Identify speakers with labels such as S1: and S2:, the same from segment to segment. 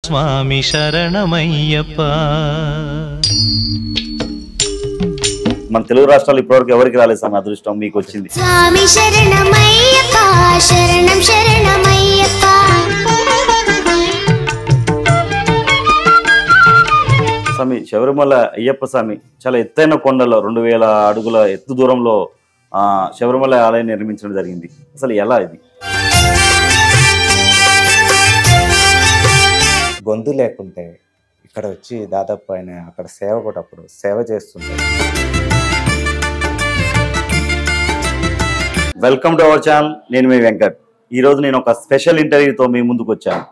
S1: స్వామి శరణమయ్యప్ప.
S2: మన తెలుగు రాష్ట్రాలు ఇప్పటివరకు ఎవరికి రాలేదు స్వామి అదృష్టం, మీకు వచ్చింది.
S3: స్వామి శరణమయ్యప్ప, శరణం శరణమయ్యప్ప.
S2: స్వామి శబరిమల అయ్యప్ప స్వామి చాలా ఎత్తైన కొండలో 2000 అడుగుల ఎత్తు దూరంలో శబరిమల ఆలయం నిర్మించడం జరిగింది. అసలు ఎలా ఇది?
S4: గొంతు లేకుంటే ఇక్కడ వచ్చి దాదాపు ఆయన అక్కడ సేవ కూడా అప్పుడు సేవ చేస్తుంటారు.
S2: Welcome to our channel. నేను మీ వెంకట్. ఈరోజు నేను ఒక స్పెషల్ ఇంటర్వ్యూతో మీ ముందుకు వచ్చాను.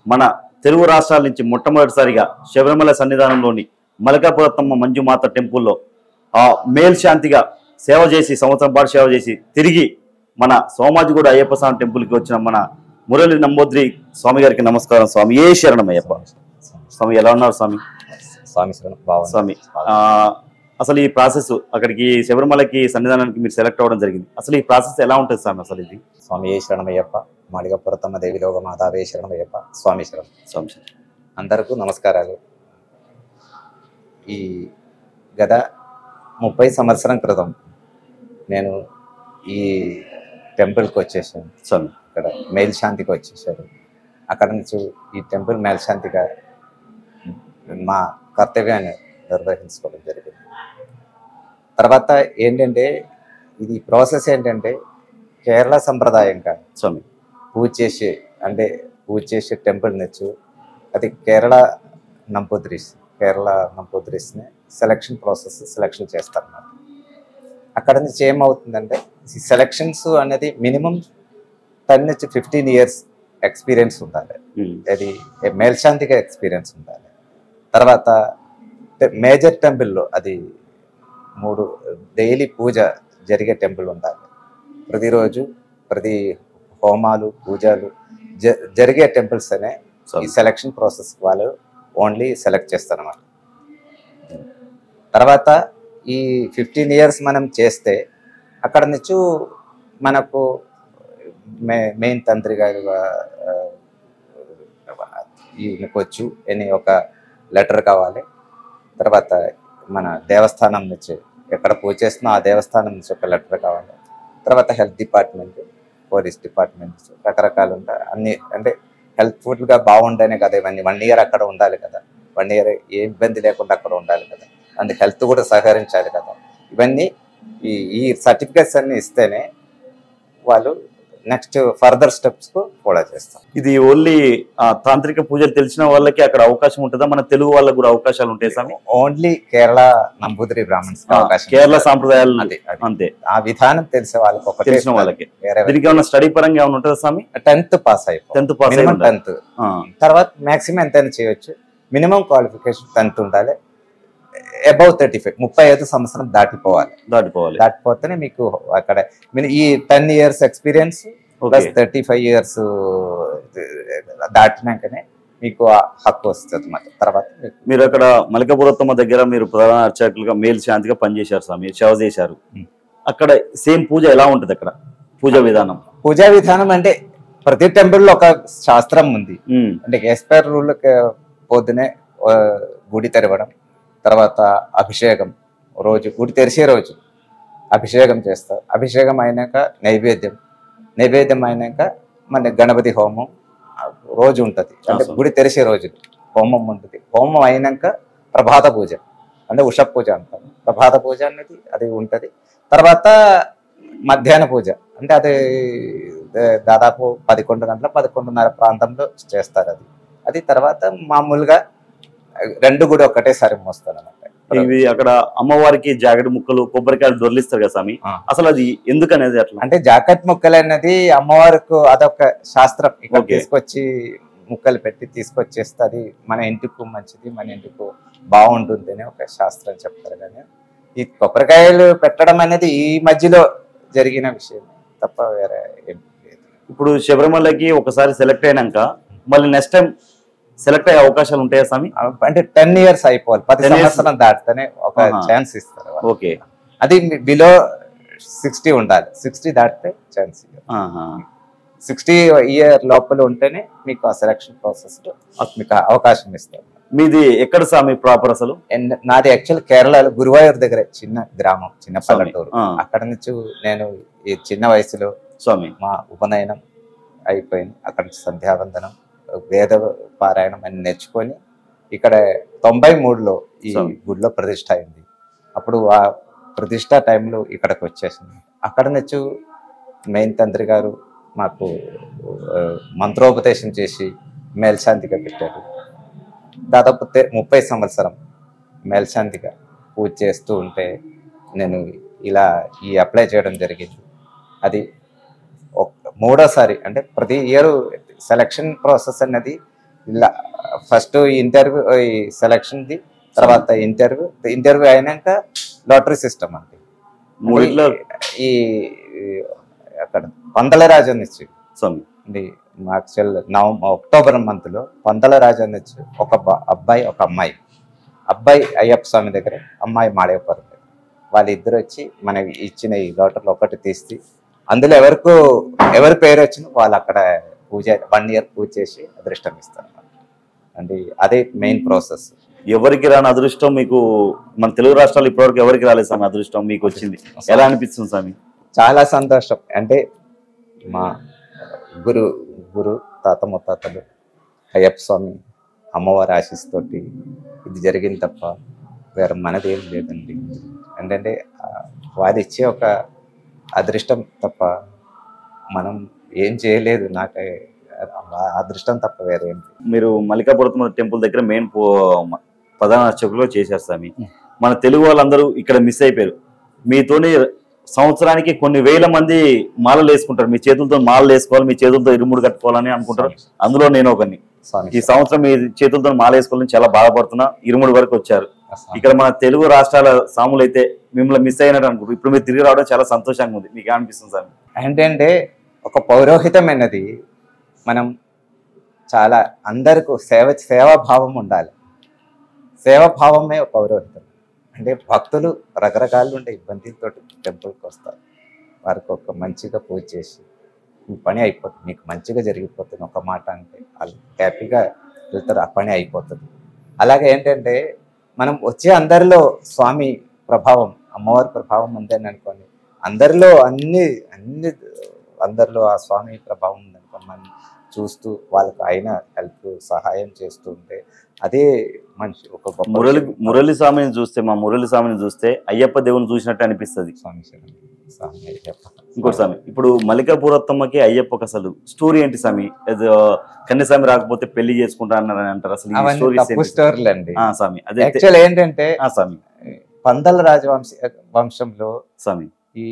S2: మన తెలుగు రాష్ట్రాల నుంచి మొట్టమొదటిసారిగా శబరిమల సన్నిధానంలోని మల్కాపురత్తమ్మ మంజుమాత టెంపుల్లో మేల్శాంతిగా సేవ చేసి సంవత్సరం పాటు సేవ చేసి తిరిగి మన సోమాజిగూడ అయ్యప్ప స్వామి టెంపుల్కి వచ్చిన మన మురళి నంబోద్రి స్వామి గారికి నమస్కారం. స్వామి ఏ శరణం అయ్యప్ప. స్వామి ఎలా ఉన్నారు స్వామి?
S4: స్వామి శరణం బాగుంది
S2: స్వామి. అసలు ఈ ప్రాసెస్ అక్కడికి శబరిమలకి సన్నిధానానికి మీరు సెలెక్ట్ అవ్వడం జరిగింది. అసలు ఈ ప్రాసెస్ ఎలా ఉంటుంది స్వామి? అసలు ఇది
S4: స్వామి ఏ శరణమయ్యప్ప, మల్కాపురత్తమ్మ దేవి లోక మాతావే శరణమయ్యప్ప. స్వామి శరణం.
S2: స్వామి
S4: అందరికీ నమస్కారాలు. ఈ గత 30 సంవత్సరం క్రితం నేను ఈ టెంపుల్కి వచ్చేసాను.
S2: స్వామి
S4: ఇక్కడ మేల్శాంతికి వచ్చేసారు. అక్కడ నుంచి ఈ టెంపుల్ మేల్శాంతిగా మా కర్తవ్యాన్ని నిర్వహించుకోవడం జరిగింది. తర్వాత ఏంటంటే ఇది ప్రాసెస్ ఏంటంటే కేరళ సంప్రదాయంగా
S2: స్వామి
S4: పూజ చేసే టెంపుల్ నుంచి అది కేరళ నంబూద్రీస్ని సెలెక్షన్ చేస్తారన్నమాట. అక్కడ నుంచి ఏమవుతుందంటే ఈ సెలెక్షన్స్ అనేది మినిమం 10 నుంచి 15 ఇయర్స్ ఎక్స్పీరియన్స్ ఉండాలి. అది మేల్శాంతిగా ఎక్స్పీరియన్స్ ఉండాలి. తర్వాత మేజర్ టెంపుల్లో అది 3 డైలీ పూజ జరిగే టెంపుల్ ఉండాలి. ప్రతిరోజు ప్రతి హోమాలు పూజలు జరిగే టెంపుల్స్ అనే ఈ సెలెక్షన్ ప్రాసెస్ వాళ్ళు ఓన్లీ సెలెక్ట్ చేస్తారన్నమాట. తర్వాత ఈ 15 ఇయర్స్ మనం చేస్తే అక్కడ నుంచి మనకు మెయిన్ తంత్రి గారు ఈయనకొచ్చు అని ఒక లెటర్ కావాలి. తర్వాత మన దేవస్థానం నుంచి ఎక్కడ పూజ చేస్తున్నా ఆ దేవస్థానం నుంచి ఒక లెటర్ కావాలి. తర్వాత హెల్త్ డిపార్ట్మెంట్, పోలీస్ డిపార్ట్మెంట్ రకరకాలు ఉంటాయి. అన్ని అంటే హెల్త్ఫుల్గా బాగుంటేనే కదా ఇవన్నీ. 1 ఇయర్ అక్కడ ఉండాలి కదా, 1 ఇయర్ ఏ ఇబ్బంది లేకుండా అక్కడ ఉండాలి కదా, అందుకు హెల్త్ కూడా సహకరించాలి కదా. ఇవన్నీ ఈ సర్టిఫికేట్స్ అన్ని ఇస్తేనే వాళ్ళు నెక్స్ట్ ఫర్దర్ స్టెప్స్ కు ఫాలో చేస్తాం.
S2: ఇది ఓన్లీ తాంత్రిక పూజలు తెలిసిన వాళ్ళకి అక్కడ అవకాశం ఉంటుందా? మన తెలుగు వాళ్ళకి కూడా అవకాశాలు ఉంటాయి స్వామి?
S4: ఓన్లీ కేరళ నంబూద్రి బ్రాహ్మణ్స్ అవకాశం.
S2: కేరళ సాంప్రదాయాలు అంతే,
S4: ఆ విధానం తెలిసే వాళ్ళకి
S2: తెలిసిన వాళ్ళకి. దీనికి ఏమైనా స్టడీ పరంగా ఏమైనా ఉంటుందా స్వామి?
S4: 10th పాస్ అయిపోయి 10th తర్వాత మాక్సిమం ఎంతైనా చేయొచ్చు. మినిమం క్వాలిఫికేషన్ 10th ఉండాలి. అబౌవ్ 35 సంవత్సరం దాటిపోతేనే మీకు అక్కడ ఈ 10 ఇయర్స్ ఎక్స్పీరియన్స్ ప్లస్ 35 ఇయర్స్ దాటినాకనే మీకు హక్కు వస్తుంది. తర్వాత
S2: మీరు అక్కడ మల్కాపురత్తమ్మ దగ్గర మీరు ప్రధాన అర్చకులుగా మేల్శాంతిగా పనిచేశారు స్వామి, సేవ చేశారు. అక్కడ సేమ్ పూజ ఎలా ఉంటుంది? అక్కడ పూజా విధానం
S4: అంటే ప్రతి టెంపుల్లో ఒక శాస్త్రం ఉంది. అంటే ఎస్పైర్ రూల్ పొద్దునే గుడి తెరవడం, తర్వాత అభిషేకం, రోజు గుడి తెరిచే రోజు అభిషేకం చేస్తారు. అభిషేకం అయినాక నైవేద్యం అయినాక మన గణపతి హోమం రోజు ఉంటుంది. అంటే గుడి తెరిచే రోజు హోమం ఉంటుంది. హోమం అయినాక ప్రభాత పూజ అంటే ఉష పూజ అంటారు. ప్రభాత పూజ అనేది అది ఉంటుంది. తర్వాత మధ్యాహ్న పూజ అంటే అది దాదాపు 11 గంటల 11:30 ప్రాంతంలో చేస్తారు. అది తర్వాత మామూలుగా 2 కూడా ఒకటేసారి మోస్తారు అన్నమాట.
S2: ఇవి అక్కడ అమ్మవారికి జాకెట్ ముక్కలు కొబ్బరికాయలు దొర్లిస్తారు కదా స్వామి, అసలు అది ఎందుకనేది అట్లా?
S4: అంటే జాకెట్ ముక్కలు అనేది అమ్మవారికి అదొక శాస్త్రం. ఇక్కడ తీసుకొచ్చి ముక్కలు పెట్టి తీసుకొచ్చేస్తే అది మన ఇంటికి మంచిది, మన ఇంటికి బాగుంటుంది అని ఒక శాస్త్రం చెప్తారు. కానీ ఈ కొబ్బరికాయలు పెట్టడం అనేది ఈ మధ్యలో జరిగిన విషయం తప్ప వేరే ఏం లేదు.
S2: ఇప్పుడు శబరిమలకి ఒకసారి సెలెక్ట్ అయినాక మళ్ళీ నెక్స్ట్ టైం సెలెక్ట్ అయ్యే అవకాశాలు ఉంటాయా స్వామి?
S4: అంటే 10 ఇయర్స్ అయిపోవాలి, 10 సంవత్సరం దాటితేనే ఒక ఛాన్స్ ఇస్తారు.
S2: ఓకే,
S4: అది బిలో 60 ఉండాలి, 60 దాటితే ఛాన్స్. 60 ఇయర్ లోపల ఉంటేనే మీకు ఆ సెలక్షన్ ప్రాసెస్ మీకు అవకాశం ఇస్తారు.
S2: మీది ఎక్కడ స్వామి ప్రాపర్ అసలు?
S4: నాది యాక్చువల్ కేరళలో గురువాయూర్ దగ్గర చిన్న గ్రామం, చిన్న
S2: స్వామి.
S4: పల్లెటూరు.
S2: ఆ.
S4: అక్కడ నుంచి నేను ఈ చిన్న వయసులో
S2: స్వామి
S4: మా ఉపనయనం అయిపోయింది. అక్కడ నుంచి సంధ్యావందనం, వేద పారాయణం అని నేర్చుకొని ఇక్కడ 93లో ఈ
S2: స్వామి.
S4: గుడిలో ప్రతిష్ట అయింది. అప్పుడు ఆ ప్రతిష్ట టైంలో ఇక్కడికి వచ్చేసింది. అక్కడ నుంచి మెయిన్ తండ్రి గారు మాకు మంత్రోపదేశం చేసి మేల్శాంతిగా పెట్టారు. దాదాపు 30 సంవత్సరం మేల్శాంతిగా పూజ చేస్తూ ఉంటే నేను ఇలా ఈ అప్లై చేయడం జరిగింది. అది మూడోసారి, అంటే ప్రతి ఇయర్ సెలక్షన్ ప్రాసెస్ అన్నది ఇలా ఫస్ట్ ఇంటర్వ్యూ, ఈ సెలక్షన్ది తర్వాత ఇంటర్వ్యూ అయినాక లాటరీ సిస్టమ్ అంటే
S2: మూడిట్లో
S4: ఈ అక్కడ పందలరాజు నుంచి
S2: స్వామి
S4: యాక్చువల్ అక్టోబర్ మంత్లో పందలరాజు నుంచి ఒక అబ్బాయి ఒక అమ్మాయి, అబ్బాయి అయ్యప్ప స్వామి దగ్గర, అమ్మాయి మాడేపర్ దగ్గర, వాళ్ళిద్దరు వచ్చి మనకి ఇచ్చిన ఈ లాటరీలో ఒకటి తీసి అందులో ఎవరి పేరు వచ్చినా వాళ్ళు అక్కడ పూజ 1 ఇయర్ పూజ చేసి అదృష్టం ఇస్తారు. అంటే అదే మెయిన్ ప్రాసెస్.
S2: ఎవరికి రాని అదృష్టం మీకు మన తెలుగు రాష్ట్రాలు ఇప్పటివరకు ఎవరికి రాలేదు స్వామి, అదృష్టం మీకు వచ్చింది. ఎలా అనిపిస్తుంది స్వామి?
S4: చాలా సంతోషం. అంటే మా గురు తాత ముత్తాతలు అయ్యప్ప స్వామి అమ్మవారి ఆశీస్సుతోటి ఇది జరిగింది తప్ప వేరే మనది ఏం లేదండి. ఏంటంటే వారి ఇచ్చే ఒక అదృష్టం తప్ప మనం ఏం చేయలేదు. నాకు అదృష్టం తప్ప వేరే ఏం.
S2: మీరు మల్లికాపురం టెంపుల్ దగ్గర మెయిన్ ప్రధాన అర్చకులుగా చేశారు స్వామి. మన తెలుగు వాళ్ళందరూ ఇక్కడ మిస్ అయిపోయారు. మీతోని సంవత్సరానికి కొన్ని వేల మంది మాలలు వేసుకుంటారు. మీ చేతులతో మాలలు వేసుకోవాలి, మీ చేతులతో ఇరుముడు కట్టుకోవాలని అనుకుంటారు. అందులో నేను ఒకరిని. ఈ సంవత్సరం మీ చేతులతో మాల వేసుకోవాలని చాలా బాధపడుతున్నా. ఇరుముడు వరకు వచ్చారు. ఇక్కడ మన తెలుగు రాష్ట్రాల సాములు అయితే మిమ్మల్ని మిస్ అయినట్టు అనుకుంటారు. ఇప్పుడు మీరు తిరిగి రావడం చాలా సంతోషంగా ఉంది. మీకు అనిపిస్తుంది స్వామి?
S4: ఏంటంటే ఒక పౌరోహితమైనది మనం చాలా అందరికీ సేవాభావం ఉండాలి. సేవాభావమే పౌరోహితం. అంటే భక్తులు రకరకాలు ఉండే ఇబ్బందులతో టెంపుల్కి వస్తారు. వారికి ఒక మంచిగా పూజ చేసి మీ పని అయిపోతుంది, మీకు మంచిగా జరిగిపోతుంది ఒక మాట అంటే వాళ్ళు హ్యాపీగా వెళ్తారు, ఆ పని అయిపోతుంది. అలాగే ఏంటంటే మనం వచ్చే అందరిలో స్వామి ప్రభావం, అమ్మవారి ప్రభావం ఉందని అనుకోండి, అందరిలో అందరిలో ఆ స్వామి ప్రభావం ఉందనుకోండి, మనం చూస్తూ వాళ్ళకి అయిన హెల్ప్ సహాయం చేస్తూ ఉంటే అదే మనిషి ఒక గొప్ప.
S2: మురళి స్వామిని చూస్తే, మా మురళి స్వామిని చూస్తే అయ్యప్ప దేవుని చూసినట్టు అనిపిస్తుంది.
S4: స్వామి అయ్యప్ప.
S2: ఇంకోటి స్వామి, ఇప్పుడు మల్లికాపురత్తమ్మకి అయ్యప్పకి అసలు స్టోరీ ఏంటి స్వామి? కన్యస్వామి రాకపోతే పెళ్లి చేసుకుంటా అన్నారని అంటారు. అసలు
S4: స్టోరీలు అండి
S2: స్వామి. అదే
S4: యాక్చువల్ ఏంటంటే
S2: స్వామి
S4: పందల వంశంలో
S2: స్వామి
S4: ఈ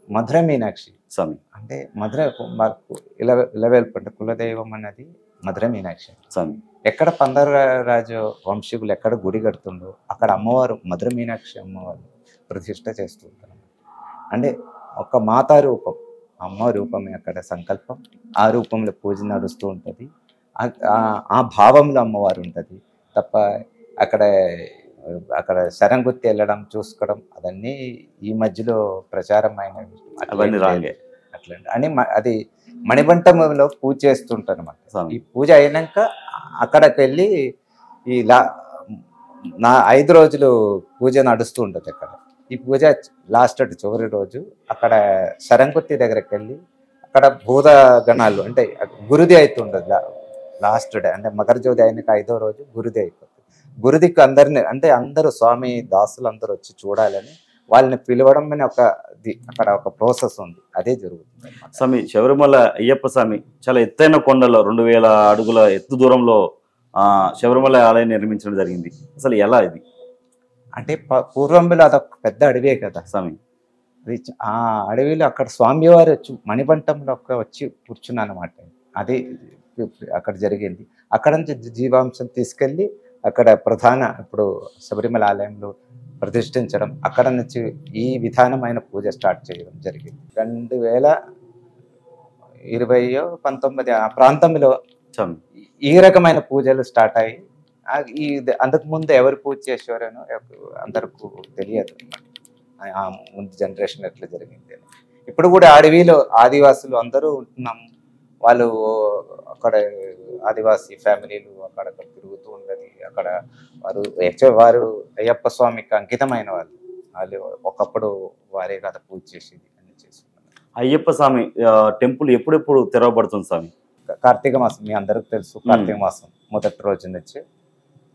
S4: మధుర మీనాక్షి
S2: స్వామి
S4: అంటే మధుర మాకు ఇలవేల్పు కులదైవం అన్నది మధుర మీనాక్షి
S2: స్వామి.
S4: ఎక్కడ పందలరాజు వంశీకులు ఎక్కడ గుడి కడుతుండో అక్కడ అమ్మవారు మధుర మీనాక్షి అమ్మవారు ప్రతిష్ట చేస్తూ ఉంటారు. అంటే ఒక మాతా రూపం, అమ్మ రూపమే అక్కడ సంకల్పం. ఆ రూపంలో పూజ నడుస్తూ ఉంటుంది. ఆ భావంలో అమ్మవారు ఉంటుంది తప్ప అక్కడ శరంగుత్తి వెళ్ళడం చూసుకోవడం అదన్నీ ఈ మధ్యలో ప్రచారం అయినవి అట్లండి అని. అది మణిబంటంలో పూజ చేస్తుంటారు అన్నమాట. ఈ పూజ అయినాక అక్కడికి వెళ్ళి ఈ 5 రోజులు పూజ నడుస్తూ ఉంటుంది అక్కడ. ఈ పూజ లాస్ట్ చివరి రోజు అక్కడ శరంగుత్తి దగ్గరికి వెళ్ళి అక్కడ భూత గణాలు అంటే గురుది అవుతుండదు లాస్ట్ డే. అంటే మకర జ్యోతి అయినాక 5వ రోజు గురుది అయిపోతుంది. గురుదికి అంటే అందరూ స్వామి దాసులు అందరూ వచ్చి చూడాలని వాళ్ళని పిలవడం అని అక్కడ ఒక ప్రాసెస్ ఉంది. అదే జరుగుతుంది
S2: స్వామి. శబరిమల అయ్యప్ప స్వామి చాలా ఎత్తైన కొండలో 2000 అడుగుల ఎత్తు దూరంలో శబరిమల ఆలయం నిర్మించడం జరిగింది. అసలు ఎలా ఇది?
S4: అంటే పూర్వంలో అదొక పెద్ద అడవే కదా స్వామి. అది ఆ అడవిలో అక్కడ స్వామివారు వచ్చి మణిబంటంలో వచ్చి కూర్చున్నాను అనమాట. అది అక్కడ జరిగింది. అక్కడ నుంచి జీవాంశం తీసుకెళ్ళి అక్కడ ఇప్పుడు శబరిమల ఆలయంలో ప్రతిష్ఠించడం, అక్కడ నుంచి ఈ విధానమైన పూజ స్టార్ట్ చేయడం జరిగింది. 2020-19 ఆ ప్రాంతంలో ఈ రకమైన పూజలు స్టార్ట్ అయ్యి అంతకుముందు ఎవరు పూజ చేసేవారనో అందరికీ తెలియదు ఆ ముందు జనరేషన్ ఎట్లా జరిగింది అని. ఇప్పుడు కూడా అడవిలో ఆదివాసులు అందరూ ఉంటున్నాము. వాళ్ళు అక్కడ ఆదివాసీ ఫ్యామిలీలు అక్కడ తిరుగుతూ ఉండదు. అక్కడ వారు అయ్యప్ప స్వామికి అంకితమైన వాళ్ళు. వాళ్ళు ఒకప్పుడు వారే కదా పూజ చేసేది అన్ని చేస్తున్నారు.
S2: అయ్యప్ప స్వామి టెంపుల్ ఎప్పుడెప్పుడు తెరవబడుతుంది స్వామి?
S4: కార్తీక మాసం మీ అందరికి తెలుసు. కార్తీక మాసం మొదటి రోజు నుంచి,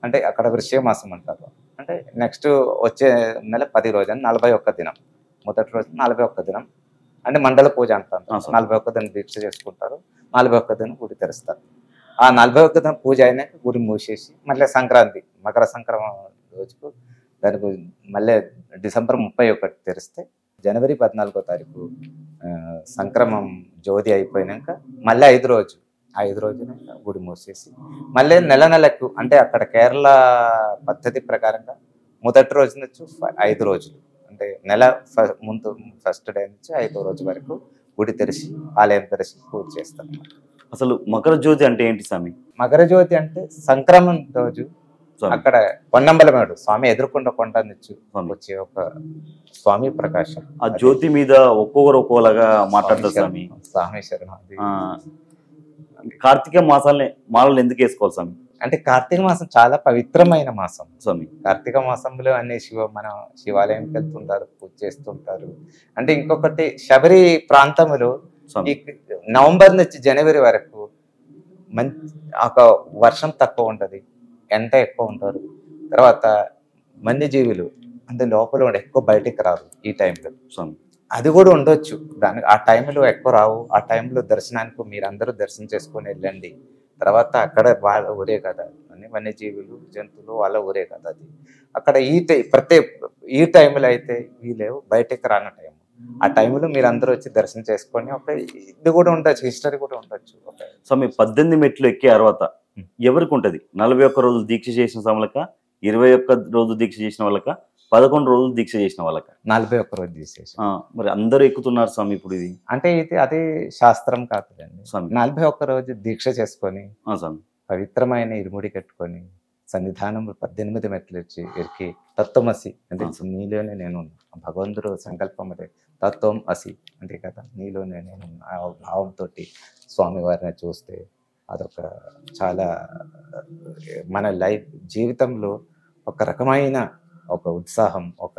S4: అంటే అక్కడ వృశ్చిక మాసం అంటారు. అంటే నెక్స్ట్ వచ్చే నెల 10 రోజు అని 41 దినం. మొదటి రోజు 41 దినం అంటే మండల పూజ అంటారు. 41 దినం దీక్ష చేసుకుంటారు. 41 దినం గుడి తెరుస్తారు. ఆ 41 దినం పూజ అయినాక గుడి మూసేసి మళ్ళీ సంక్రాంతి, మకర సంక్రమణ రోజుకు దానికి మళ్ళీ డిసెంబర్ 31 తెరిస్తే జనవరి 14వ తారీఖు సంక్రమం జ్యోతి అయిపోయినాక మళ్ళీ 5 రోజున గుడి మూసేసి మళ్ళీ నెలకు, అంటే అక్కడ కేరళ పద్ధతి ప్రకారంగా మొదటి రోజు నుంచి 5 రోజులు, అంటే నెల ముందు ఫస్ట్ డే నుంచి 5వ రోజు వరకు గుడి తెరిచి ఆలయం తెరిచి పూజ చేస్తాం.
S2: అసలు మకర జ్యోతి అంటే ఏంటి స్వామి?
S4: మకర జ్యోతి అంటే సంక్రమణ రోజు అక్కడ పొన్నంబలమేడు స్వామి ఎదుర్కొండ కొండ నుంచి వచ్చే ఒక స్వామి ప్రకాశం.
S2: ఆ జ్యోతి మీద ఒక్కొక్కరు ఒక్కోలాగా మాట్లాడతారు స్వామి.
S4: స్వామి శరణం.
S2: కార్తీక మాలను ఎందుకు వేసుకోవాలి స్వామి?
S4: అంటే కార్తీక మాసం చాలా పవిత్రమైన మాసం
S2: స్వామి.
S4: కార్తీక మాసంలో అన్ని మన శివాలయంకి వెళ్తుంటారు, పూజ చేస్తుంటారు. అంటే ఇంకొకటి శబరి ప్రాంతంలో ఈ నవంబర్ నుంచి జనవరి వరకు ఒక వర్షం తక్కువ ఉంటది, ఎండ ఎక్కువ ఉంటారు. తర్వాత వన్యజీవులు అంటే లోపల ఎక్కువ బయటికి రారు ఈ టైంలో. అది కూడా ఉండొచ్చు, దానికి ఆ టైంలో ఎక్కువ రావు. ఆ టైంలో దర్శనానికి మీరందరూ దర్శనం చేసుకొని వెళ్ళండి. తర్వాత అక్కడ వాళ్ళ ఊరే కదా అని వన్యజీవులు జంతువులు వాళ్ళ ఊరే కదా అది. అక్కడ ఈ టైంలో అయితే వీలేవు, బయటకు రాని టైం. ఆ టైంలో మీరు అందరూ వచ్చి దర్శనం చేసుకొని ఒక ఇది కూడా ఉండొచ్చు, హిస్టరీ కూడా ఉండొచ్చు.
S2: స్వామి 18 మెట్లు ఎక్కే తర్వాత ఎవరికి ఉంటది? 41 రోజులు దీక్ష చేసిన వాళ్ళక, 21 రోజు దీక్ష చేసిన వాళ్ళక, 11 రోజులు దీక్ష చేసిన వాళ్ళక?
S4: 41 రోజు తీసేసి.
S2: మరి అందరూ ఎక్కుతున్నారు స్వామి ఇప్పుడు ఇది?
S4: అంటే అది శాస్త్రం కాదండి. 41 రోజు దీక్ష చేసుకొని పవిత్రమైన ఇరుముడి కట్టుకొని సన్నిధానంలో 18 మెట్లు ఎక్కి తత్వమసి అంటే నీలోనే నేను భగవంతుడు సంకల్పం అదే తత్వం అసి అంటే కదా నీలోనే నేను భావంతో స్వామివారిని చూస్తే అదొక చాలా మన లైఫ్ జీవితంలో ఒక రకమైన ఒక ఉత్సాహం, ఒక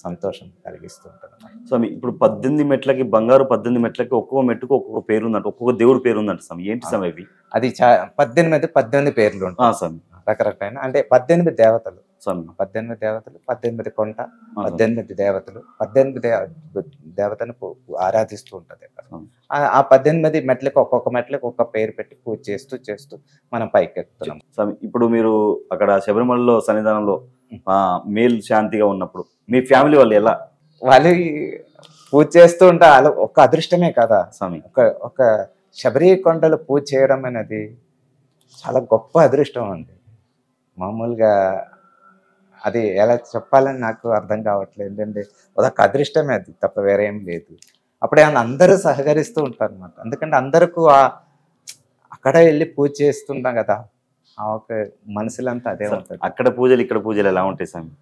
S4: సంతోషం కలిగిస్తుంటారు
S2: స్వామి. ఇప్పుడు 18 మెట్లకి, బంగారు 18 మెట్లకి ఒక్కొక్క మెట్టుకు ఒక్కొక్క పేరు ఉందంట, ఒక్కొక్క దేవుడు పేరు ఉందంట స్వామి. ఏంటి స్వామి అవి?
S4: అది 18 పేర్లు ఉంటాయి స్వామి, రకరకాల. అంటే 18 దేవతలు స్వామి, 18 దేవతలు, 18 కొండ, 18 దేవతలు, 18 దేవతను ఆరాధిస్తూ ఉంటది అక్కడ. ఆ 18 మెట్లకి ఒక్కొక్క మెట్లకి ఒక్క పేరు పెట్టి పూజ చేస్తూ మనం పైకి ఎక్కుతున్నాం
S2: స్వామి. ఇప్పుడు మీరు అక్కడ శబరిమలలో సన్నిధానంలో మేల్ శాంతిగా ఉన్నప్పుడు మీ ఫ్యామిలీ వాళ్ళు ఎలా?
S4: వాళ్ళు పూజ చేస్తూ ఉంటే ఒక అదృష్టమే కదా స్వామి. ఒక శబరి కొండలు పూజ చేయడం అనేది చాలా గొప్ప అదృష్టం అండి. మామూలుగా అది ఎలా చెప్పాలని నాకు అర్థం కావట్లేదు. ఏంటంటే అదొక అదృష్టమే, అది తప్ప వేరే ఏం లేదు. అప్పుడే అందరూ సహకరిస్తూ ఉంటారు అన్నమాట. ఎందుకంటే అందరికీ అక్కడ వెళ్ళి పూజ చేస్తుంటాం కదా, ఆ ఒక మనసులంతా అదే ఉంటుంది.
S2: అక్కడ పూజలు ఇక్కడ పూజలు ఎలా ఉంటాయి స్వామి?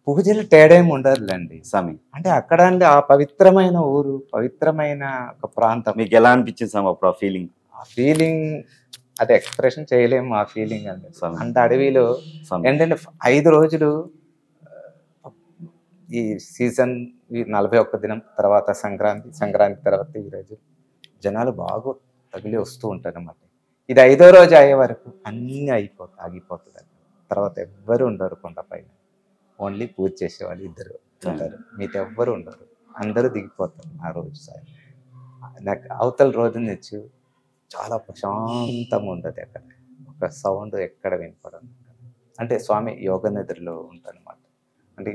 S4: పూజలు తేడా ఏమి ఉండదులేండి
S2: స్వామి.
S4: అంటే అక్కడ అంటే ఆ పవిత్రమైన ఊరు, పవిత్రమైన ఒక ప్రాంతం.
S2: మీకు ఎలా అనిపించింది స్వామి అప్పుడు ఆ ఫీలింగ్?
S4: ఆ ఫీలింగ్ అది ఎక్స్ప్రెషన్ చేయలేము ఆ ఫీలింగ్ అండి. అంత అడవిలో ఏంటంటే 5 రోజులు ఈ సీజన్, ఈ 41 దినం తర్వాత సంక్రాంతి తర్వాత ఈ రోజు జనాలు బాగా తగిలి వస్తూ ఉంటారు అన్నమాట. ఇది 5వ రోజు అయ్యే వరకు అన్నీ ఆగిపోతుంది. తర్వాత ఎవ్వరు ఉండరు కొండపైన, ఓన్లీ పూజ చేసేవాళ్ళు 2 ఉంటారు, మిగతా ఎవ్వరు ఉండరు, అందరూ దిగిపోతారు ఆ రోజు. నాకు అవతల రోజు నుంచి చాలా ప్రశాంతంగా ఉంటుంది. అక్కడ ఒక సౌండ్ ఎక్కడ వినపడదు. అంటే స్వామి యోగ నిద్రలో ఉంటారనమాట. అంటే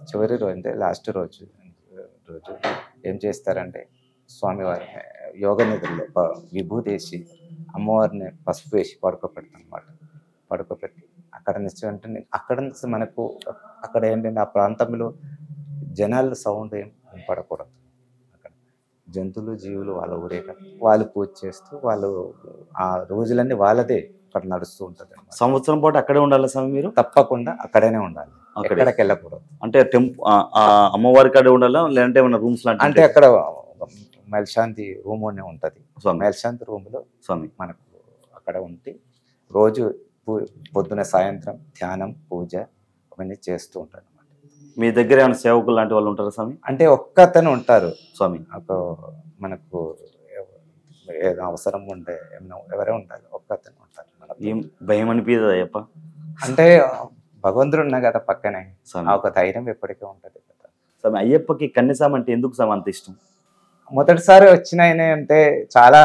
S4: చివరి రోజు అంటే లాస్ట్ రోజు ఏం చేస్తారంటే స్వామివారిని యోగ నిద్రలో విభూతి వేసి అమ్మవారిని పసుపు వేసి పడుకోబెడతాం అనమాట. పడుకోబెట్టి అక్కడ నుంచి అంటే అక్కడ నుంచి మనకు అక్కడ ఏంటంటే ఆ ప్రాంతంలో జనాల సౌండ్ ఏం వినపడకూడదు. అక్కడ జంతువులు జీవులు వాళ్ళ ఊరే కదా, వాళ్ళు పూజ చేస్తూ వాళ్ళు ఆ రోజులన్నీ వాళ్ళదే అక్కడ నడుస్తూ ఉంటుంది.
S2: సంవత్సరం పాటు అక్కడే ఉండాలి స్వామి మీరు?
S4: తప్పకుండా అక్కడనే ఉండాలి, ఎక్కడికి వెళ్ళకూడదు.
S2: అంటే అమ్మవారి కాడే ఉండాలా లేదంటే ఏమైనా రూమ్స్ లాంటి?
S4: అంటే అక్కడ మేల్శాంతి రూమ్ అనే ఉంటుంది.
S2: స్వామి
S4: మేల్శాంతి రూమ్లో
S2: స్వామి
S4: మనకు అక్కడ ఉండి రోజు పొద్దున సాయంత్రం ధ్యానం పూజ అవన్నీ చేస్తూ ఉంటారు అన్నమాట.
S2: మీ దగ్గర ఏమైనా సేవకులు లాంటి వాళ్ళు ఉంటారా స్వామి?
S4: అంటే ఒక్కతను ఉంటారు
S2: స్వామి
S4: ఒక మనకు ఏదో అవసరం ఉంటే ఎవరే ఉంటారు, ఒక్కతను ఉంటారు మనకు.
S2: ఏం భయం అనిపించదు అయ్యప్ప?
S4: అంటే భగవంతుడు ఉన్నా కదా పక్కనే,
S2: స్వామి
S4: ఆ ఒక ధైర్యం ఎప్పటికీ ఉంటుంది కదా.
S2: స్వామి అయ్యప్పకి కన్యసామ అంటే ఎందుకు స్వామి అంత ఇష్టం?
S4: మొదటిసారి వచ్చిన ఆయన అంటే చాలా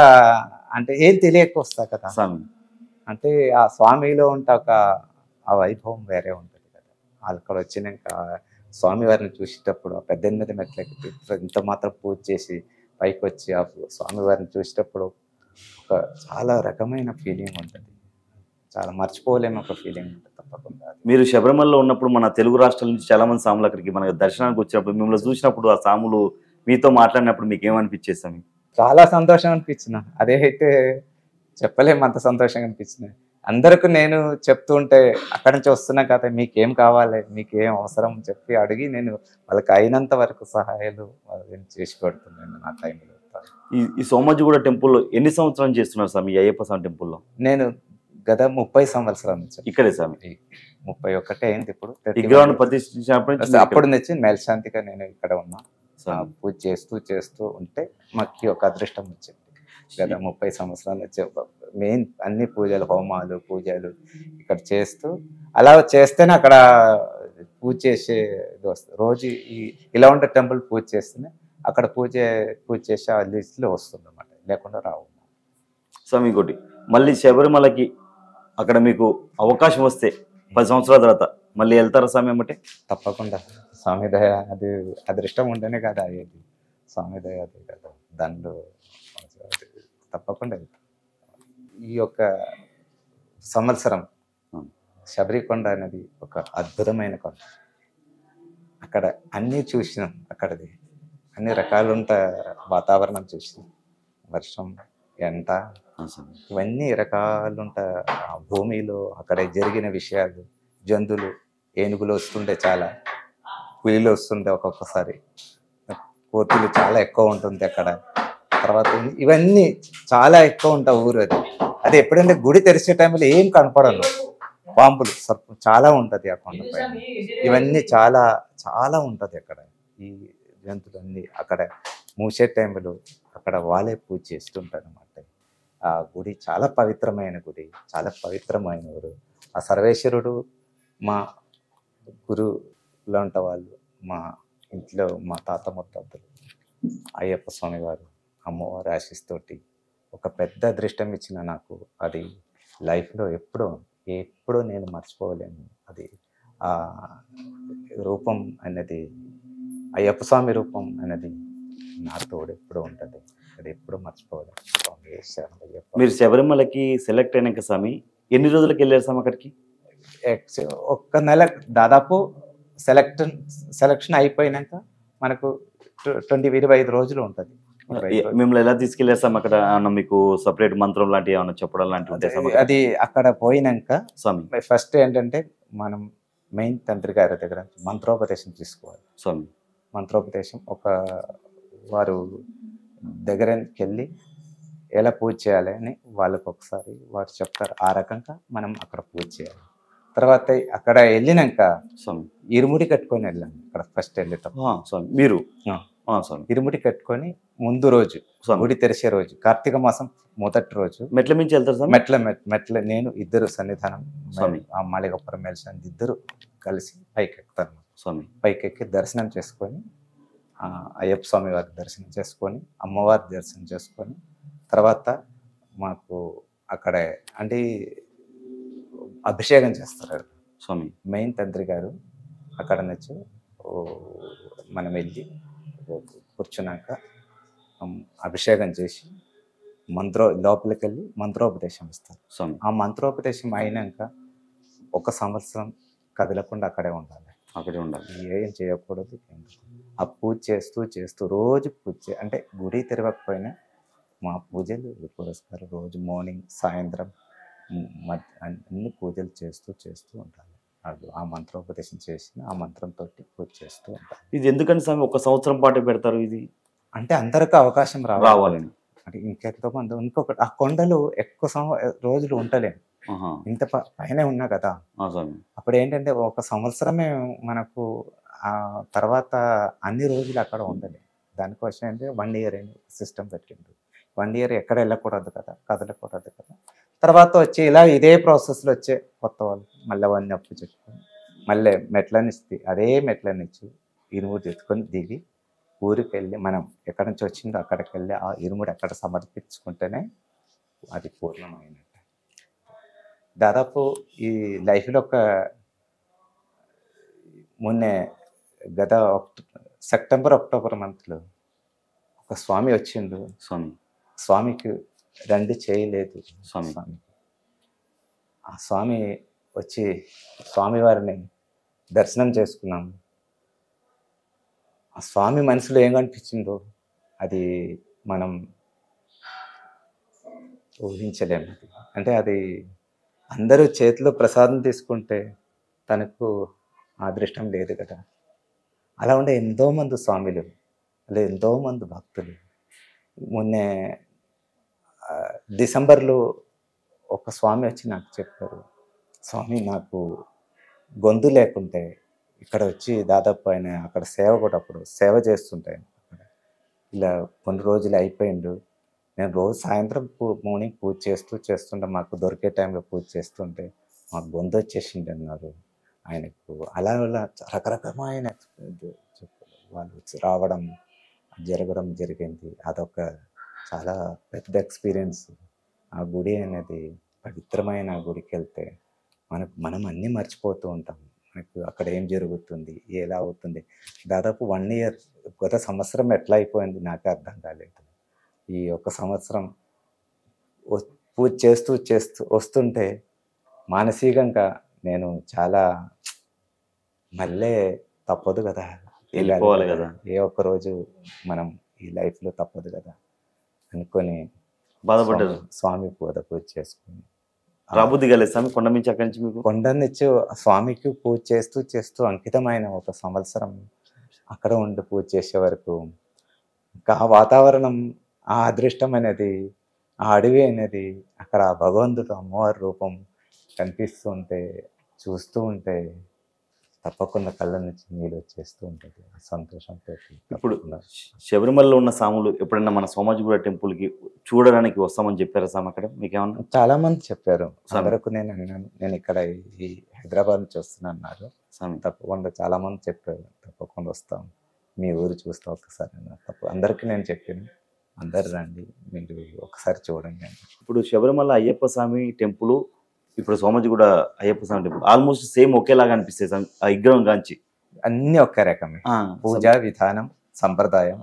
S4: అంటే ఏం తెలియక వస్తా కదా,
S2: స్వామి
S4: అంటే ఆ స్వామిలో ఉంటే ఒక ఆ వైభవం వేరే ఉంటుంది కదా. అక్కడ వచ్చినాక స్వామి వారిని చూసేటప్పుడు ఆ 18 మెట్లకి ఇంత మాత్రం పూజ చేసి పైకి వచ్చి ఆ స్వామి వారిని చూసేటప్పుడు ఒక చాలా రకమైన ఫీలింగ్ ఉంటుంది, చాలా మర్చిపోలేని ఒక ఫీలింగ్ ఉంటుంది తప్పకుండా.
S2: మీరు శబరిమలలో ఉన్నప్పుడు మన తెలుగు రాష్ట్రాల నుంచి చాలా మంది సాములు అక్కడికి మన దర్శనానికి వచ్చినప్పుడు మిమ్మల్ని చూసినప్పుడు ఆ సాములు మీతో మాట్లాడినప్పుడు మీకు ఏమనిపించేది స్వామి?
S4: చాలా సంతోషం అనిపించిన, అదే అయితే చెప్పలేము అంత సంతోషంగా అనిపించిన. అందరికి నేను చెప్తూ ఉంటే అక్కడి నుంచి వస్తున్నా కదా, మీకేం కావాలి మీకేం అవసరం చెప్పి అడిగి నేను వాళ్ళకి అయినంత వరకు సహాయాలు వాళ్ళని చేసి పెడుతున్నాను నా టైంలో.
S2: ఈ సోమాజిగూడ టెంపుల్లో ఎన్ని సంవత్సరాలు చేస్తున్నారు స్వామి ఈ అయ్యప్ప స్వామి టెంపుల్లో?
S4: నేను గత 30 సంవత్సరాల నుంచి,
S2: ఇక్కడే స్వామి
S4: 31 అయింది ఇప్పుడు.
S2: విగ్రహాన్ని ప్రతిష్ఠించినప్పటి నుంచి
S4: అప్పుడు నుంచి మేల్శాంతిగా నేను ఇక్కడ ఉన్నా.
S2: స్వామి.
S4: పూజ చేస్తూ ఉంటే మాకు ఒక అదృష్టం వచ్చింది. గత 30 సంవత్సరాల నుంచి మెయిన్ అన్ని పూజలు హోమాలు పూజలు ఇక్కడ చేస్తూ అలా చేస్తేనే అక్కడ పూజ చేసేది వస్తుంది. రోజు ఇలా ఉండే టెంపుల్ పూజ చేస్తేనే అక్కడ పూజ చేసే ఆ లిస్ట్లో వస్తుంది అన్నమాట, లేకుండా రావు.
S2: స్వామి ఇంకోటి మళ్ళీ శబరిమలకి అక్కడ మీకు అవకాశం వస్తే 10 సంవత్సరాల తర్వాత మళ్ళీ వెళ్తారా స్వామి అమ్మటే?
S4: తప్పకుండా స్వామి దయ, అది అదృష్టం ఉంటేనే కదా అయ్యేది. స్వామి దయ అదే కదా, దానిలో తప్పకుండా వెళ్తాం. ఈ యొక్క సంవత్సరం శబరికొండ అనేది ఒక అద్భుతమైన కొండ. అక్కడ అన్నీ చూసినాం, అక్కడది అన్ని రకాలుంట వాతావరణం చూసినాం, వర్షం ఎండ ఇవన్నీ రకాలుంట భూమిలో అక్కడ జరిగిన విషయాలు, జంతువులు ఏనుగులు వస్తుండే, చాలా పులిలు వస్తుండే, ఒక్కొక్కసారి కోతులు చాలా ఎక్కువ ఉంటుంది అక్కడ. తర్వాత ఇవన్నీ చాలా ఎక్కువ ఉంటాయి ఊరు. అది ఎప్పుడంటే గుడి తెరిచే టైంలో ఏం కనపడను, పాంపులు సర్పం చాలా ఉంటుంది ఆ కొండపై. ఇవన్నీ చాలా చాలా ఉంటుంది అక్కడ. ఈ జంతువులన్నీ అక్కడ మూసే టైంలో అక్కడ వాళ్ళే పూజ చేస్తుంటారు అన్నమాట. ఆ గుడి చాలా పవిత్రమైన గుడి, చాలా పవిత్రమైన ఊరు. ఆ సర్వేశ్వరుడు మా గురువులో ఉంట వాళ్ళు, మా ఇంట్లో మా తాత ముత్తాతలు అయ్యప్ప స్వామి వారు అమ్మవారి ఆశీస్సుతోటి ఒక పెద్ద అదృష్టం ఇచ్చిన నాకు. అది లైఫ్లో ఎప్పుడూ నేను మర్చిపోలేను. అది ఆ రూపం అనేది, అయ్యప్ప స్వామి రూపం అనేది నాతో ఎప్పుడూ ఉంటుంది, అది ఎప్పుడూ మర్చిపోలేను.
S2: మీరు శబరిమలకి సెలెక్ట్ అయినాక స్వామి ఎన్ని రోజులకి వెళ్ళారు స్వామి అక్కడికి?
S4: ఒక్క నెల దాదాపు సెలక్షన్ అయిపోయినాక మనకు 25 రోజులు ఉంటుంది.
S2: మిమ్మల్ని ఎలా తీసుకెళ్ళారు స్వామి అక్కడ? మీకు సపరేట్ మంత్రం లాంటివి ఏమైనా చెప్పడం లాంటివి ఉంటాయి స్వామి?
S4: అది అక్కడ పోయినాక
S2: స్వామి
S4: ఫస్ట్ ఏంటంటే మనం మెయిన్ తండ్రి గారి దగ్గర మంత్రోపదేశం తీసుకోవాలి.
S2: స్వామి
S4: మంత్రోపదేశం ఒక వారు దగ్గరికి వెళ్ళి ఎలా పూజ చేయాలి అని వాళ్ళకి ఒకసారి వారు చెప్తారు. ఆ రకంగా మనం అక్కడ పూజ చేయాలి. తర్వాత అక్కడ వెళ్ళినాక
S2: స్వామి
S4: ఇరుముడి కట్టుకొని వెళ్ళాను. అక్కడ ఫస్ట్ వెళ్ళేటప్పుడు
S2: స్వామి మీరు స్వామి
S4: ఇరుముడి కట్టుకొని ముందు రోజు గుడి తెరిచే రోజు కార్తీక మాసం మొదటి రోజు
S2: మెట్ల మించి వెళ్తారు స్వామి?
S4: మెట్ల నేను ఇద్దరు సన్నిధానం ఆ మాళిగపురం మేల్శాంతి ఇద్దరు కలిసి పైకి ఎక్కుతాను.
S2: స్వామి
S4: పైకి ఎక్కి దర్శనం చేసుకొని అయ్యప్ప స్వామి వారి దర్శనం చేసుకొని అమ్మవారి దర్శనం చేసుకొని తర్వాత మాకు అక్కడ అంటే అభిషేకం చేస్తారు
S2: స్వామి.
S4: మెయిన్ తండ్రి గారు అక్కడ నుంచి మనం వెళ్ళి కూర్చున్నాక అభిషేకం చేసి లోపలికి వెళ్ళి మంత్రోపదేశం ఇస్తారు
S2: స్వామి.
S4: ఆ మంత్రోపదేశం అయినాక 1 సంవత్సరం కదలకుండా అక్కడే ఉండాలి. ఏం చేయకూడదు. ఆ పూజ చేస్తూ రోజు పూజ అంటే గుడి తెరవకపోయినా మా పూజలు పురస్కారం రోజు మార్నింగ్ సాయంత్రం అన్ని పూజలు చేస్తూ ఉండాలి. ఆ మంత్రోపదేశం చేసిన ఆ మంత్రంతో పూజ చేస్తూ ఉంటాను.
S2: ఇది ఎందుకంటే స్వామి 1 సంవత్సరం పాటు పెడతారు? ఇది
S4: అంటే అందరికీ అవకాశం రావాలి
S2: రావాలని.
S4: అంటే ఇంకెంతో మంది ఇంకొకటి ఆ కొండలు ఎక్కువ రోజులు ఉండలేము.
S2: ఆహా.
S4: ఇంత పైనే ఉన్నా కదా,
S2: ఆ స్వామి.
S4: అప్పుడు ఏంటంటే ఒక సంవత్సరమే మనకు ఆ తర్వాత అన్ని రోజులు అక్కడ ఉండలేము. దానికోసం అంటే 1 ఇయర్ అని సిస్టమ్ పెట్టిండు. 1 ఇయర్ ఎక్కడ వెళ్ళకూడదు కదా, కదలకూడదు కదా. తర్వాత వచ్చి ఇలా ఇదే ప్రాసెస్లో వచ్చే కొత్త వాళ్ళు మళ్ళీ అవన్నీ అప్పు చెప్పుకొని మళ్ళీ అదే మెట్లనిచ్చి ఇనుముడు తెచ్చుకొని దిగి ఊరికి వెళ్ళి మనం ఎక్కడి నుంచి వచ్చిందో అక్కడికి వెళ్ళి ఆ ఇనుముడు అక్కడ సమర్పించుకుంటేనే అది పూర్ణమైనట్టు. దాదాపు ఈ లైఫ్లో ఒక మొన్నే గత సెప్టెంబర్ అక్టోబర్ మంత్లో ఒక స్వామి వచ్చిండు. స్వామికి 2 చేయలేదు స్వామి. ఆ స్వామి వచ్చి స్వామివారిని దర్శనం చేసుకున్నాము. ఆ స్వామి మనసులో ఏం కనిపించిందో అది మనం ఊహించలేము. అంటే అది అందరూ చేతిలో ప్రసాదం తీసుకుంటే తనకు అదృష్టం లేదు కదా. అలా ఉండే ఎంతోమంది స్వామిలు, అలా ఎంతోమంది భక్తులు. మొన్నే డిసెంబర్లో ఒక స్వామి వచ్చి నాకు చెప్పారు, స్వామి నాకు గొంతు లేకుంటే ఇక్కడ వచ్చి దాదాపు ఆయన అక్కడ సేవ కూడా అప్పుడు సేవ చేస్తుంటే ఇలా కొన్ని రోజులు అయిపోయిండు. నేను రోజు సాయంత్రం మార్నింగ్ పూజ చేస్తుంటే మాకు దొరికే టైంలో పూజ చేస్తుంటే మాకు గొంతు వచ్చేసింది అన్నారు. ఆయనకు అలా రకరకమైన వాళ్ళు రావడం జరగడం జరిగింది. అదొక చాలా పెద్ద ఎక్స్పీరియన్స్. ఆ గుడి అనేది పవిత్రమైన గుడికి వెళ్తే మనం అన్నీ మర్చిపోతూ ఉంటాం. మనకు అక్కడ ఏం జరుగుతుంది, ఎలా అవుతుంది. దాదాపు 1 ఇయర్, గత సంవత్సరం ఎట్లా అయిపోయింది నాకు అర్థం కాలేదు. ఈ ఒక సంవత్సరం పూజ చేస్తూ వస్తుంటే మానసికంగా నేను చాలా మళ్ళీ తప్పదు కదా,
S2: వెళ్ళిపోవాలి కదా,
S4: ఏ ఒక్క రోజు మనం ఈ లైఫ్లో తప్పదు కదా అనుకొని
S2: బాధపడ్డారు.
S4: స్వామి పూజ చేసుకుని
S2: రాబుద్ది కాలేదు స్వామి కొండ నుంచి అక్కడి నుంచి మీకు?
S4: కొండ నుంచి స్వామికి పూజ చేస్తూ అంకితమైన ఒక సంవత్సరం అక్కడ ఉండి పూజ చేసే వరకు ఇంకా ఆ వాతావరణం, ఆ అదృష్టం అనేది, ఆ అడవి అనేది, అక్కడ భగవంతుడు అమ్మవారి రూపం కనిపిస్తూ ఉంటే చూస్తూ ఉంటే తప్పకుండా కళ్ళ నుంచి నీళ్ళు వచ్చేస్తూ ఉంటుంది సంతోషంతో.
S2: ఇప్పుడు శబరిమలలో ఉన్న సాములు ఎప్పుడైనా మన సోమాజిగూడ టెంపుల్కి చూడడానికి వస్తామని చెప్పారా సార్? అక్కడ మీకేమన్నా?
S4: చాలా మంది చెప్పారు. అందరకు నేను ఇక్కడ ఈ హైదరాబాద్ నుంచి వస్తున్నా అన్నారు. తప్పకుండా చాలా మంది చెప్పారు, తప్పకుండా వస్తాం, మీ ఊరు చూస్తా ఒక్కసారి. అందరికీ నేను చెప్పాను, అందరు రండి, మీరు ఒకసారి చూడండి.
S2: ఇప్పుడు శబరిమల అయ్యప్ప స్వామి టెంపుల్, ఇప్పుడు సోమాజిగూడ అయ్యప్ప స్వామి టెంపుల్ ఆల్మోస్ట్ సేమ్ ఒకేలాగా అనిపిస్తాయి. ఆ విగ్రహం కాంచి
S4: అన్ని ఒకే రకమే, పూజా విధానం, సంప్రదాయం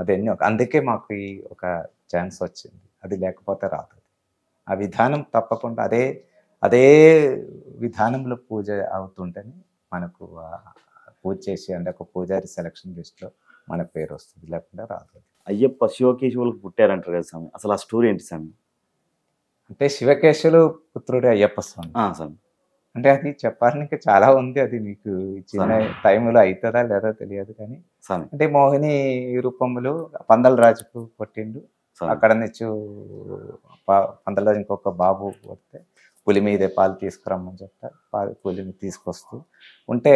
S4: అదన్నీ అందుకే మాకు ఈ ఒక ఛాన్స్ వచ్చింది. అది లేకపోతే రాదు. ఆ విధానం తప్పకుండా అదే విధానంలో పూజ అవుతుంటేనే మనకు పూజ చేసి అంటే ఒక పూజారి సెలక్షన్ లిస్ట్లో మన పేరు వస్తుంది, లేకుండా రాదు.
S2: అయ్యప్ప శివకేశవులకు పుట్టారంటారు కదా స్వామి, అసలు ఆ స్టోరీ ఏంటి స్వామి?
S4: అంటే శివకేశవులు పుత్రుడు అయ్యప్ప స్వామి. అంటే అది చెప్పడానికి చాలా ఉంది. అది మీకు చిన్న టైంలో అవుతుందా లేదా తెలియదు కానీ, అంటే మోహిని రూపంలో పందల రాజుకు కొట్టిండు. అక్కడ నుంచి పందల రాజు ఇంకొక బాబు కొడితే పులి మీదే పాలు తీసుకురమ్మని చెప్తారు. పులిని తీసుకొస్తూ ఉంటే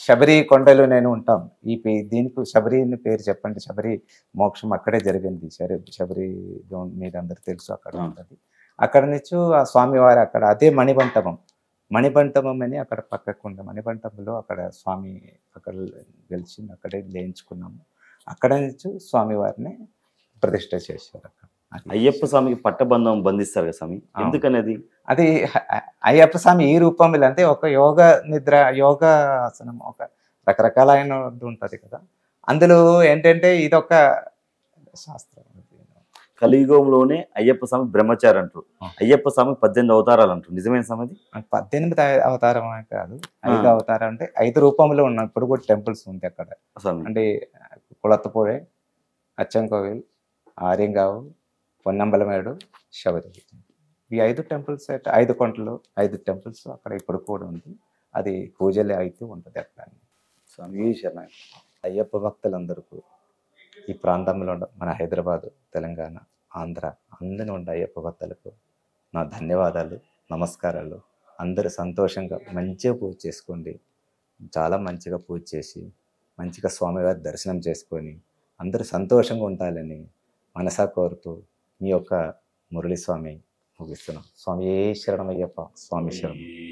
S4: శబరి కొండలు నేను ఉంటాం, దీనికి శబరిని పేరు చెప్పండి, శబరి మోక్షం అక్కడే జరిగింది. శబరి మీద అందరు తెలుసు, అక్కడ ఉంటుంది. అక్కడ నుంచి ఆ స్వామివారి అక్కడ అదే మణిబంటమం అని అక్కడ పక్కకుండా మణిబంటంలో అక్కడ స్వామి అక్కడ గెలిచి అక్కడే లేయించుకున్నాము. అక్కడ నుంచి స్వామివారిని ప్రతిష్ట చేశారు.
S2: అయ్యప్ప స్వామికి పట్టబంధం బంధిస్తారు కదా స్వామి, ఎందుకనేది?
S4: అది అయ్యప్ప స్వామి ఈ రూపంలో అంటే ఒక యోగ నిద్ర, యోగ ఆసనం, ఒక రకరకాలైన ఉంటుంది కదా. అందులో ఏంటంటే ఇదొక శాస్త్రం.
S2: కలియుగంలోనే అయ్యప్ప స్వామి బ్రహ్మచారి అంటారు, అయ్యప్ప స్వామి 18 అవతారాలు అంటారు, నిజమైన స్వామి?
S4: 18 అవతారం కాదు, 5 అవతారం. అంటే 5 రూపంలో ఉన్న ఇప్పుడు కూడా టెంపుల్స్ ఉంది అక్కడ. అంటే కుళత్తపూడి, అచ్చంకోవిల్, ఆర్యంగావు, పొన్నంబలమేడు, శబరి, ఈ 5 టెంపుల్స్, 5 కొండలు, 5 టెంపుల్స్ అక్కడ ఇప్పుడు కూడా ఉంది. అది పూజలు అయితే ఉంటుంది అక్కడ.
S2: స్వామి శరణ.
S4: అయ్యప్ప భక్తులందరికీ ఈ ప్రాంతంలో మన హైదరాబాదు, తెలంగాణ, ఆంధ్ర అందరిని ఉండే అయ్యప్ప భక్తులకు నా ధన్యవాదాలు, నమస్కారాలు. అందరూ సంతోషంగా మంచిగా పూజ చేసుకోండి. చాలా మంచిగా పూజ చేసి మంచిగా స్వామివారి దర్శనం చేసుకొని అందరూ సంతోషంగా ఉండాలని మనసా కోరుతూ మీ యొక్క మురళీస్వామి ముగిస్తున్నాం. స్వామి శరణమయ్యప్ప, స్వామి శరణం.